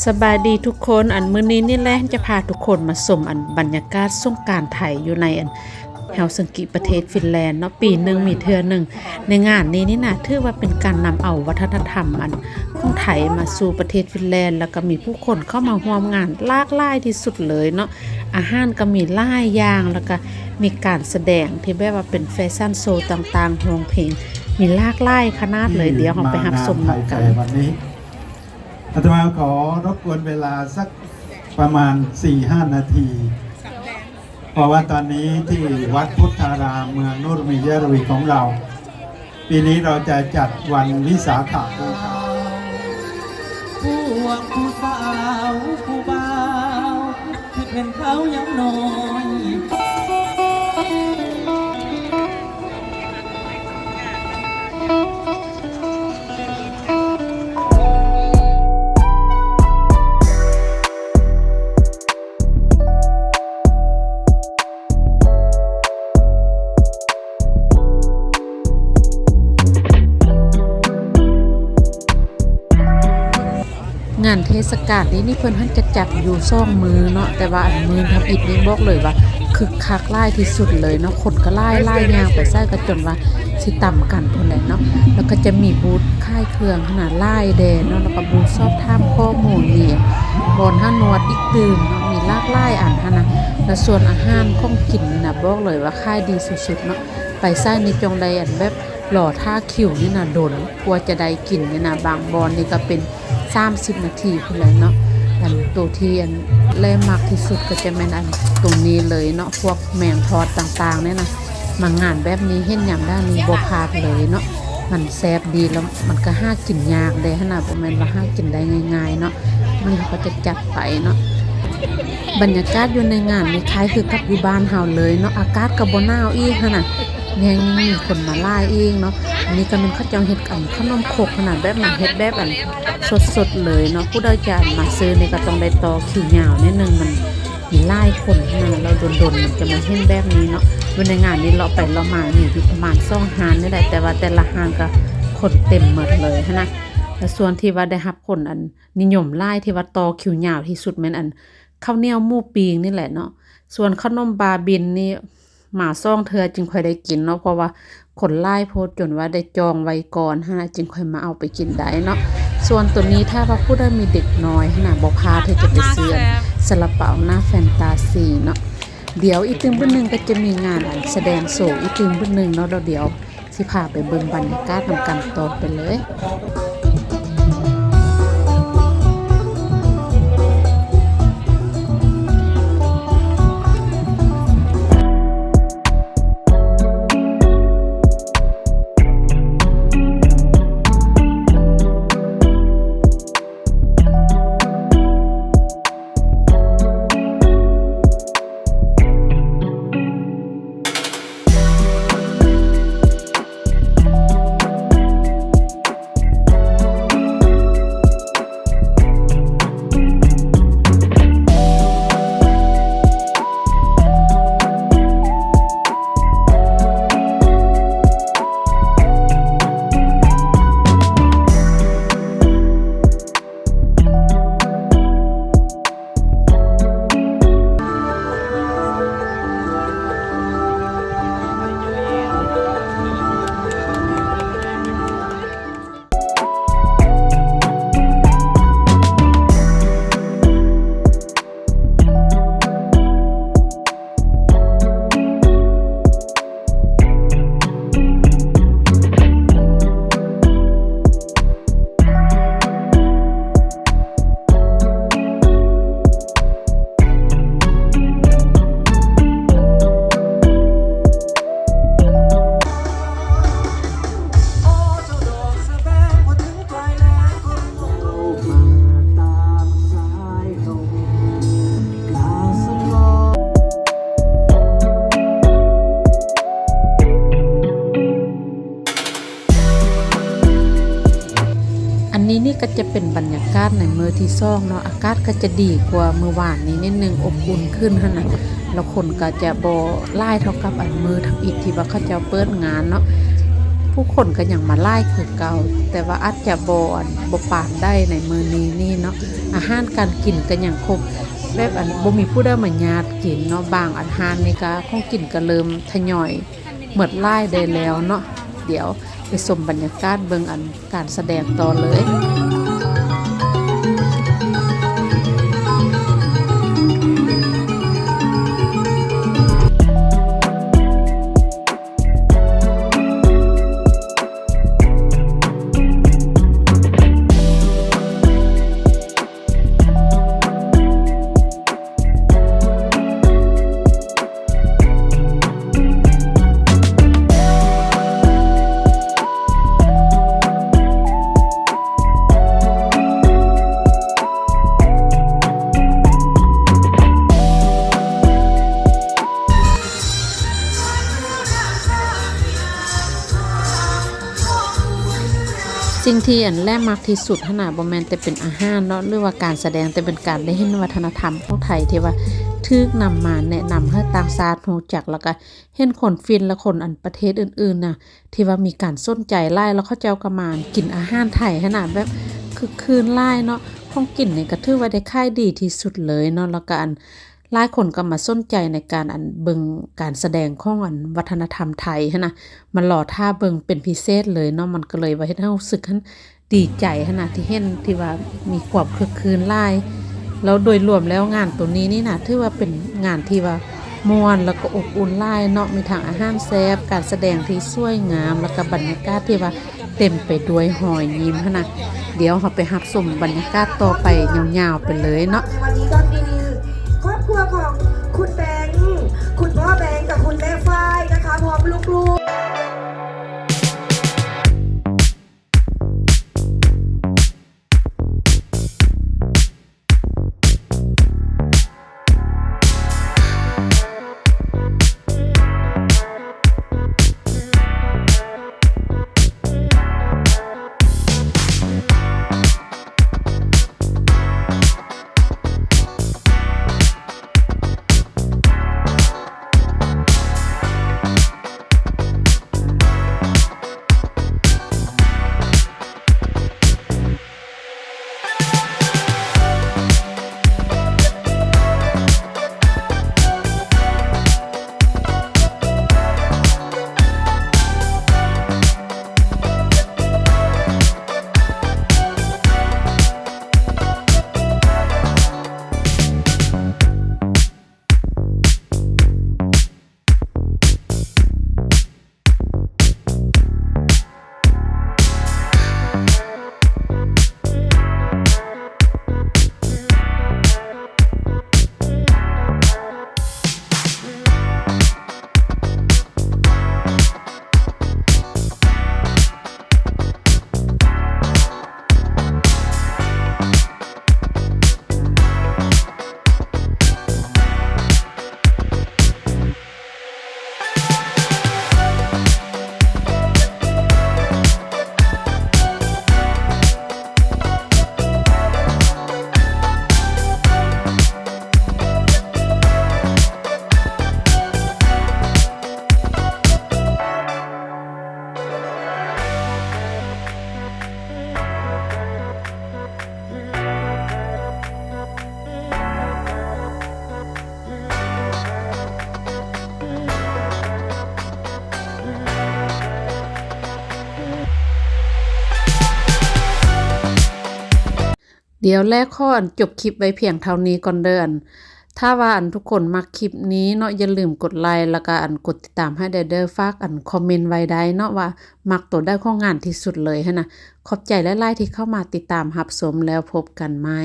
สบายดีทุกคนมื้อนี้นี่แหละจะพาทุกคนมาชมบรรยากาศสงกรานต์ไทยอยู่ในเฮลซิงกิประเทศฟินแลนด์เนาะปีหนึ่งมีเทื่อหนึ่งในงานนี้นี่นะถือว่าเป็นการนำเอาวัฒนธรรมของไทยมาสู่ประเทศฟินแลนด์แล้วก็มีผู้คนเข้ามาร่วมงานหลากหลายที่สุดเลยเนาะอาหารก็มีหลายอย่างแล้วก็มีการแสดงที่แบบว่าเป็นแฟชั่นโชว์ต่างๆร้องเพลงมีหลากหลายขนาดเลยเดี๋ยวเราไปรับชมกันวันนี้อาตมาขอรบกวนเวลาสักประมาณ 4-5 นาที เพราะว่าตอนนี้ที่วัดพุทธารามเมืองนุรมิเยรวีของเราปีนี้เราจะจัดวันวิสาขบูชาผู้สาวผู้บ่าวที่เป็นเขายังน้อยงานเทศกาลนี้เพิ่นท่านจะจัดอยู่2 มื้อเนาะแต่ว่ามื้อทำอิฐนี่บอกเลยว่าคึกคักหลายที่สุดเลยเนาะคนก็หลายย่างไปใส่ก็จนว่าสิต่ำกันพุ่นแหละเนาะแล้วก็จะมีบูธค่ายเครื่องขนาดหลายแดเนาะแล้วก็บูธสอบถามข้อมูลนี่บอนหานวดอีกตื่นเนาะมีหลากหลายอันหั่นน่ะแล้วส่วนอาหารของกินนี่นะบอกเลยว่าค่ายดีสุดๆเนาะไปใส่นี่จงใดแบบหล่อท่าคิวนี่นะโดนกว่าจะได้กินนี่นะบางบอนนี่ก็เป็น30 นาทีพุ่นแหละเนาะตัวที่แลมักที่สุดก็จะเป็นตรงนี้เลยเนาะพวกแมงทอดต่างๆเนี่ยนะมางานแบบนี้เห็นอย่างด้านนี้บ่พลาดเลยเนาะมันแซ่บดีแล้วมันก็หากินยากได้ขนาดบ่แม่นว่าหากินได้ง่ายๆเนาะมันก็จะจัดไปเนาะบรรยากาศอยู่ในงานนี่คล้ายคือกับอยู่บ้านเฮาเลยเนาะอากาศก็บ่หนาวอีกหั่นน่ะแม่งมีคนมาล่าเองเนาะอันนี้ก็มันเขาจังเฮ็ดขนมครกขนาดแบบมันเฮ็ดแบบสดๆเลยเนาะผู้ใดจะมาซื้อนี่ก็ต้องได้ต่อคิวยาวนิดนึงมันมีหลายคนนะเราโดนๆมันจะมาเห็นแบบนี้เนาะอยู่ในงานนี้เราไปเรามาอยู่ประมาณ2 หานนี่แหละแต่ว่าแต่ละหานก็คนเต็มหมดเลยนะและส่วนที่ว่าได้รับคนนิยมหลายที่ว่าต่อคิวยาวที่สุดแม่นข้าวเหนียวหมูปิ้งนี่แหละเนาะส่วนขนมบาบินนี่หมาซ่องเธอจึงค่อยได้กินเนาะเพราะว่าคนไล่โพสจนว่าได้จองไว้ก่อนจึงค่อยมาเอาไปกินได้เนาะส่วนตัวนี้ถ้าว่าผู้ได้มีเด็กน้อยบ่พาเธอจะไปซื้อซาลาเปาหน้าแฟนตาซีเนาะเดี๋ยวอีกตึงบึ้นนึงก็จะมีงานแสดงโชว์อีกตึงบึ้นนึงเนาะเดี๋ยวสิพาไปเบิ่งบรรยากาศนำกันต่อไปเลยนี่ก็จะเป็นบรรยากาศในมื้อที่2เนาะอากาศก็จะดีกว่ามื้อวานนี้นิดนึงอบอุ่นขึ้นหั่นน่ะแล้วคนก็จะบ่หลายเท่ากับมื้อทำอิฐที่ว่าเขาเจ้าเปิดงานเนาะ ผู้คนก็ยังมาไล่คือเก่าแต่ว่าอาจจะบ่ปานได้ในมื้อนี้นี่เนาะอาหารการกินก็ยังครบแบบบ่มีผู้ใดมาญาติกินเนาะบางอาหารนี่ก็คงกินก็เริ่มทยอยหมดไล่ได้แล้วเนาะเดี๋ยวไปชมบรรยากาศเบิ่งการแสดงต่อเลย สิ่งที่แรกมักที่สุดขนาดบ่แม่นแต่เป็นอาหารเนาะหรือว่าการแสดงแต่เป็นการได้เห็นวัฒนธรรมของไทยที่ว่าถูกนำมาแนะนำให้ต่างชาติรู้จักแล้วก็เห็นคนฟินและคนประเทศอื่นๆน่ะที่ว่ามีการสนใจหลายแล้วเขาเจ้าก็มากินอาหารไทยขนาดแบบคือคืนหลายเนาะของกินนี่ก็ถือว่าได้ขายดีที่สุดเลยเนาะแล้วก็หลายคนก็มาสนใจในการเบิ่งการแสดงของวัฒนธรรมไทยหั้นนะมันหล่อท่าเบิ่งเป็นพิเศษเลยเนาะมันก็เลยว่าเฮ็ดให้รู้สึกดีใจหั้นนะที่เห็นที่ว่ามีความคึกคืนหลายแล้วโดยรวมแล้วงานตัวนี้นี่นะถือว่าเป็นงานที่ว่าม่วนแล้วก็อบอุ่นหลายเนาะมีทั้งอาหารแซ่บการแสดงที่สวยงามแล้วก็บรรยากาศที่ว่าเต็มไปด้วยรอยยิ้มหั้นนะเดี๋ยวเราไปรับชมบรรยากาศต่อไปยาวๆไปเลยเนาะ วันนี้ก็มีครอบครัวของคุณแบงค์คุณพ่อแบงค์กับคุณแม่ฝ้ายนะคะพร้อมลูกๆ เดี๋ยวแรกข้อจบคลิปไว้เพียงเท่านี้ก่อนเด้อถ้าว่าทุกคนมักคลิปนี้เนาะอย่าลืมกดไลค์แล้วก็กดติดตามให้เด้อฝากคอมเมนต์ไว้ได้เนาะว่ามักตัวได้ของงานที่สุดเลยหั่นน่ะขอบใจหลายๆที่เข้ามาติดตามรับชมแล้วพบกันใหม่